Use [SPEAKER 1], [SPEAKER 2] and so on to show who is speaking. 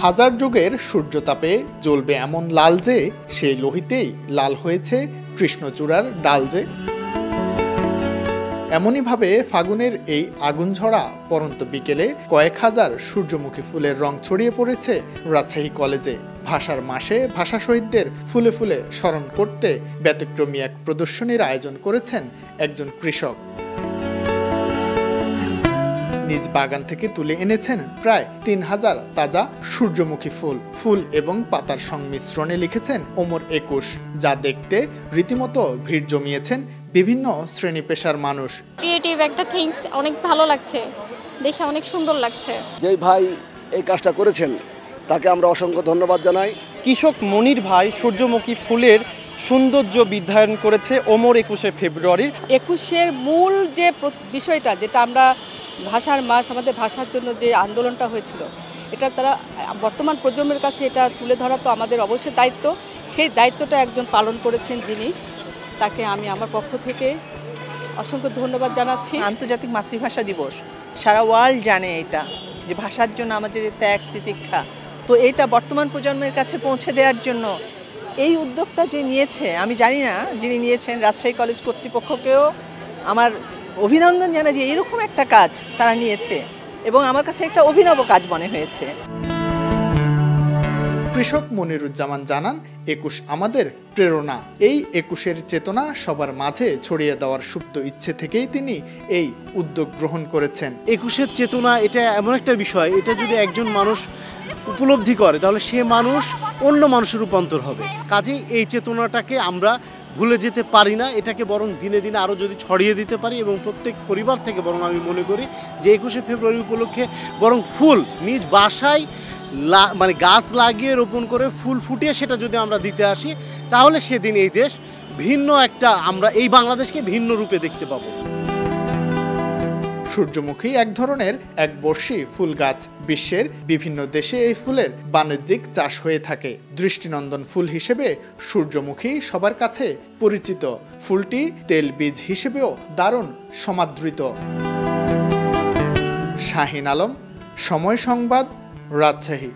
[SPEAKER 1] হাজার যুগের সূর্যতাপে জ্বলবে এমন লাল যে সেই লোহিতেই লাল হয়েছে কৃষ্ণচূড়ার ডাল যে। এমনইভাবে ফাগুনের এই আগুনঝরা পরন্ত বিকেলে কয়েক হাজার সূর্যমুখী ফুলের রং ছড়িয়ে পড়েছে রাজশাহী কলেজে। ভাষার মাসে ভাষা শহীদদের ফুলে ফুলে স্মরণ করতে ব্যতিক্রমী এক প্রদর্শনীর আয়োজন করেছেন একজন কৃষক। নিজ বাগান থেকে তুলে এনেছেন প্রায় ৩,০০০ তাজা সূর্যমুখী ফুল এবং পাতার সংমিশ্রণে লিখেছেন ওমর ২১, যা দেখতে রীতিমতো ভিড় জমিয়েছেন বিভিন্ন শ্রেণী পেশার মানুষ।
[SPEAKER 2] ক্রিয়েটিভ একটা থিংস, অনেক ভালো লাগছে, দেখে অনেক সুন্দর লাগছে।
[SPEAKER 3] যেই ভাই এই কাজটা করেছেন তাকে আমরা অসংখ্য ধন্যবাদ জানাই।
[SPEAKER 4] কৃষক মনির ভাই সূর্যমুখী ফুলের সৌন্দর্য বিধায়ন করেছে ওমর ২১শে ফেব্রুয়ারির।
[SPEAKER 5] ২১-এর মূল যে বিষয়টা, যেটা আমরা ভাষার মাস, আমাদের ভাষার জন্য যে আন্দোলনটা হয়েছিল, এটা তারা বর্তমান প্রজন্মের কাছে এটা তুলে ধরা তো আমাদের অবশ্যই দায়িত্ব। সেই দায়িত্বটা একজন পালন করেছেন যিনি, তাকে আমি আমার পক্ষ থেকে অসংখ্য ধন্যবাদ জানাচ্ছি।
[SPEAKER 6] আন্তর্জাতিক মাতৃভাষা দিবস, সারা ওয়ার্ল্ড জানে এটা, যে ভাষার জন্য আমাদের ত্যাগ তিতিক্ষা, তো এইটা বর্তমান প্রজন্মের কাছে পৌঁছে দেওয়ার জন্য এই উদ্যোগটা যে নিয়েছে, আমি জানি না যিনি নিয়েছেন, রাজশাহী কলেজ কর্তৃপক্ষকেও আমার অভিনন্দন জানাই যে এরকম একটা কাজ তারা নিয়েছে এবং আমার কাছে একটা অভিনব কাজ মনে হয়েছে।
[SPEAKER 1] কৃষক মনিরুজ্জামান জানান, ২১ আমাদের প্রেরণা। এই ২১-এর চেতনা সবার মাঝে ছড়িয়ে দেওয়ার সুপ্ত ইচ্ছে থেকেই তিনি এই উদ্যোগ গ্রহণ করেছেন।
[SPEAKER 7] ২১-এর চেতনা এটা এমন একটা বিষয়, এটা যদি একজন মানুষ উপলব্ধি করে তাহলে সে মানুষ অন্য মানুষের রূপান্তর হবে। কাজেই এই চেতনাটাকে আমরা ভুলে যেতে পারি না, এটাকে বরং দিনে দিনে আরও যদি ছড়িয়ে দিতে পারি এবং প্রত্যেক পরিবার থেকে বরং আমি মনে করি যে ২১শে ফেব্রুয়ারি উপলক্ষে বরং ফুল নিজ বাসায় মানে গাছ লাগিয়ে রোপণ করে ফুল ফুটিয়ে সেটা যদি আমরা দিতে আসি, তাহলে সেদিন এই দেশ ভিন্ন একটা, আমরা এই বাংলাদেশকে ভিন্ন রূপে দেখতে পাবো।
[SPEAKER 1] সূর্যমুখী এক ধরনের একবর্ষী ফুল গাছ। বিশ্বের বিভিন্ন দেশে এই ফুলের বাণিজ্যিক চাষ হয়ে থাকে। দৃষ্টিনন্দন ফুল হিসেবে সূর্যমুখী সবার কাছে পরিচিত। ফুলটি তেল বীজ হিসেবেও দারুণ সমাদৃত। শাহিন আলম, সময় সংবাদ, রাজশাহী।